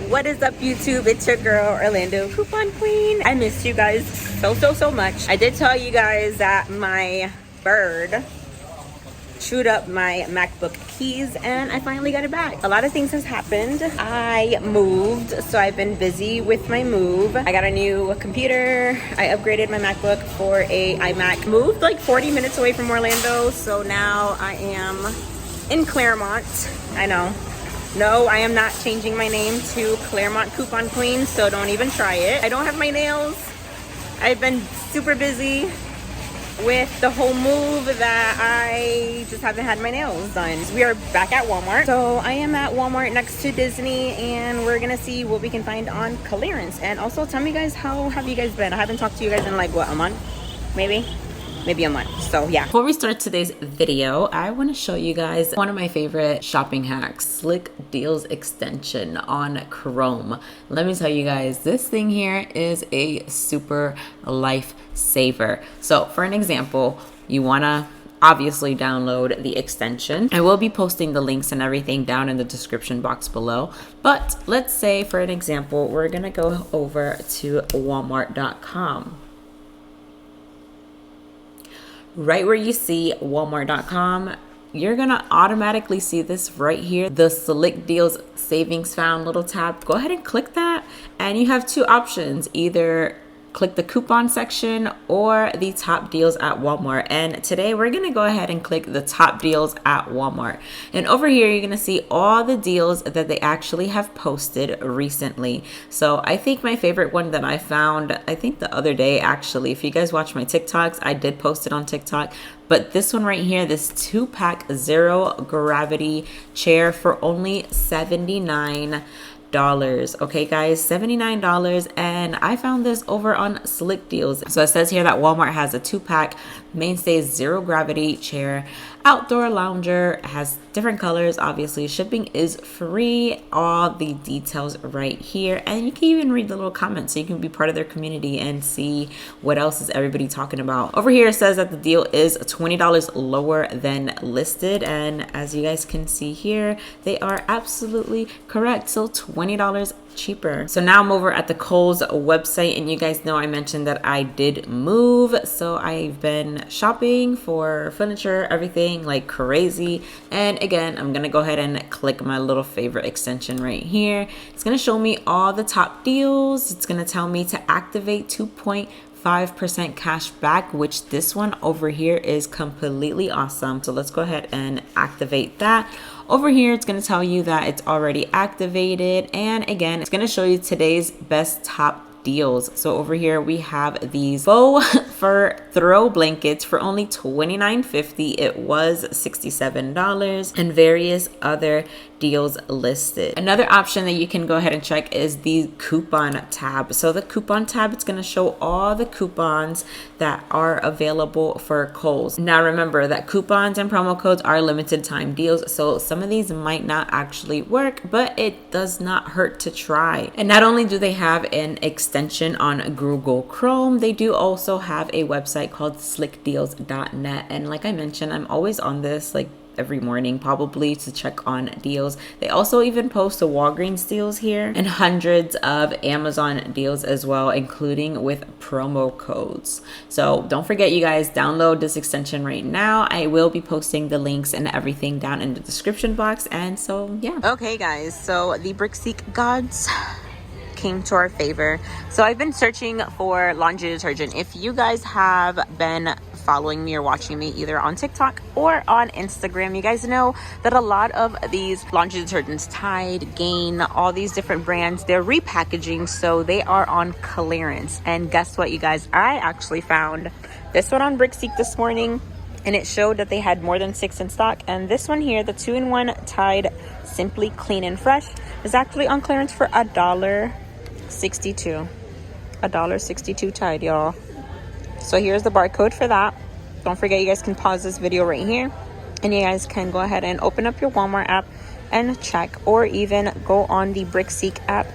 What is up, YouTube? It's your girl Orlando Coupon Queen. I missed you guys so much. I did tell you guys that my bird chewed up my MacBook keys and I finally got it back. A lot of things has happened. I moved, so I've been busy with my move. I got a new computer. I upgraded my MacBook for a iMac. Moved like 40 minutes away from Orlando, so now I am in Claremont. I know. No, I am not changing my name to Claremont Coupon Queen, so don't even try it. I don't have my nails. I've been super busy with the whole move that I just haven't had my nails done. We are back at Walmart. So I am at Walmart next to Disney and we're gonna see what we can find on clearance. And also tell me guys, how have you guys been? I haven't talked to you guys in like what, a month? Maybe a month. So yeah. Before we start today's video, I want to show you guys one of my favorite shopping hacks, Slick Deals extension on Chrome. Let me tell you guys, this thing here is a super lifesaver. So for an example, you want to obviously download the extension. I will be posting the links and everything down in the description box below. But let's say for an example, we're going to go over to walmart.com. Right where you see walmart.com, you're gonna automatically see this right here, the Select Deals Savings Found little tab. Go ahead and click that and you have two options. Either click the coupon section or the top deals at Walmart. And today we're gonna go ahead and click the top deals at Walmart. And over here, you're gonna see all the deals that they actually have posted recently. So I think my favorite one that I found, I think the other day, actually, if you guys watch my TikToks, I did post it on TikTok. But this one right here, this 2-pack zero gravity chair for only $79. Okay guys, $79, and I found this over on Slick Deals. So it says here that Walmart has a 2-pack Mainstay zero gravity chair, outdoor lounger, has different colors. Obviously shipping is free. All the details right here, and you can even read the little comments so you can be part of their community and see what else is everybody talking about. Over here it says that the deal is $20 lower than listed, and as you guys can see here, they are absolutely correct. So $20 cheaper. So now I'm over at the Kohl's website, and you guys know I mentioned that I did move, so I've been shopping for furniture, everything like crazy. And again, I'm gonna go ahead and click my little favorite extension right here. It's gonna show me all the top deals. It's gonna tell me to activate 2.5% cash back, which this one over here is completely awesome. So let's go ahead and activate that. Over here, it's going to tell you that it's already activated. And again, it's going to show you today's best top deals. So over here, we have these faux fur throw blankets for only $29.50. It was $67, and various other deals listed. Another option that you can go ahead and check is the coupon tab. So the coupon tab, it's going to show all the coupons that are available for Kohl's. Now remember that coupons and promo codes are limited time deals, so some of these might not actually work, but it does not hurt to try. And not only do they have an extension on Google Chrome, they do also have a website called slickdeals.net. And like I mentioned, I'm always on this like every morning probably to check on deals. They also even post the Walgreens deals here and hundreds of Amazon deals as well, including with promo codes. So don't forget, you guys, download this extension right now. I will be posting the links and everything down in the description box. And so yeah. Okay guys, so the Brickseek gods came to our favor. So I've been searching for laundry detergent. If you guys have been following me or watching me either on TikTok or on Instagram, you guys know that a lot of these laundry detergents, Tide, Gain, all these different brands, they're repackaging, so they are on clearance. And guess what, you guys, I actually found this one on Brickseek this morning, and it showed that they had more than 6 in stock. And this one here, the 2-in-1 Tide Simply Clean and Fresh, is actually on clearance for $1.62. $1.62 Tide, y'all. So here's the barcode for that. Don't forget, you guys can pause this video right here and you guys can go ahead and open up your Walmart app and check, or even go on the Brickseek app,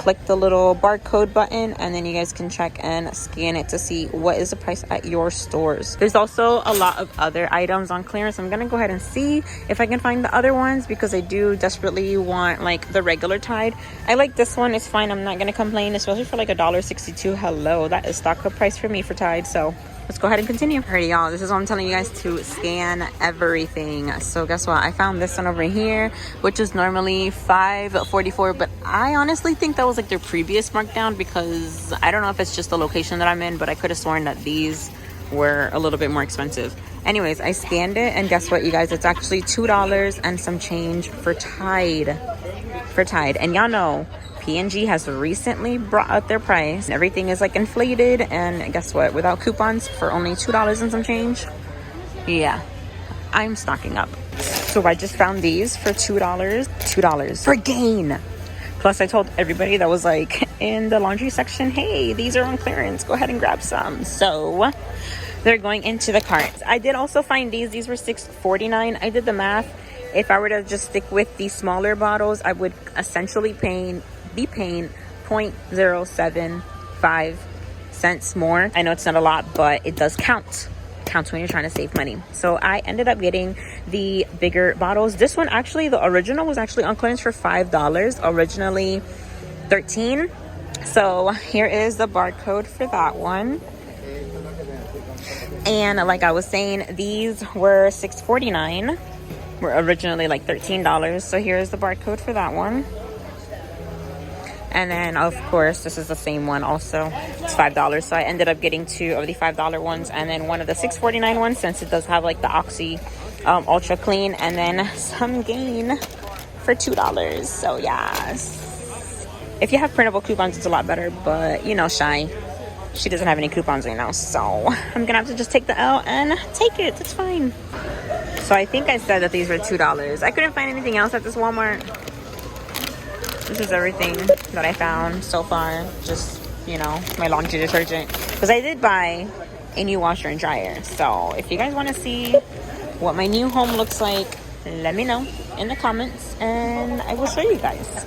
click the little barcode button, and then you guys can check and scan it to see what is the price at your stores. There's also a lot of other items on clearance. I'm gonna go ahead and see if I can find the other ones, because I do desperately want like the regular Tide. I like this one, it's fine, I'm not gonna complain, especially for like $1.62. Hello, that is stock up price for me for Tide. So let's go ahead and continue. Alrighty, y'all, this is what I'm telling you guys, to scan everything. So guess what, I found this one over here, which is normally $5.44, but I honestly think that was like their previous markdown, because I don't know if it's just the location that I'm in, but I could have sworn that these were a little bit more expensive. Anyways, I scanned it, and guess what, you guys, it's actually $2 and some change for Tide. And y'all know P&G has recently brought up their price. Everything is like inflated, and guess what, without coupons for only $2 and some change, yeah, I'm stocking up. So I just found these for $2 for gain. Plus I told everybody that was like in the laundry section, hey, these are on clearance, go ahead and grab some. So they're going into the cart. I did also find these were $6.49. I did the math. If I were to just stick with the smaller bottles, I would essentially be paying 0.075 cents more. I know it's not a lot, but it does count. Counts when you're trying to save money. So I ended up getting the bigger bottles. This one, actually, the original was actually on clearance for $5. Originally $13. So here is the barcode for that one. And like I was saying, these were $6.49. Were originally like $13. So here's the barcode for that one. And then of course this is the same one also, it's $5. So I ended up getting two of the $5 ones, and then one of the $6.49 ones, since it does have like the Oxy Ultra Clean, and then some Gain for $2. So yes, if you have printable coupons it's a lot better, but you know, she doesn't have any coupons right now, so I'm gonna have to just take the L and take it. It's fine. So I think I said that these were $2. I couldn't find anything else at this Walmart. This is everything that I found so far. Just, you know, my laundry detergent, because I did buy a new washer and dryer. So if you guys want to see what my new home looks like, let me know in the comments and I will show you guys.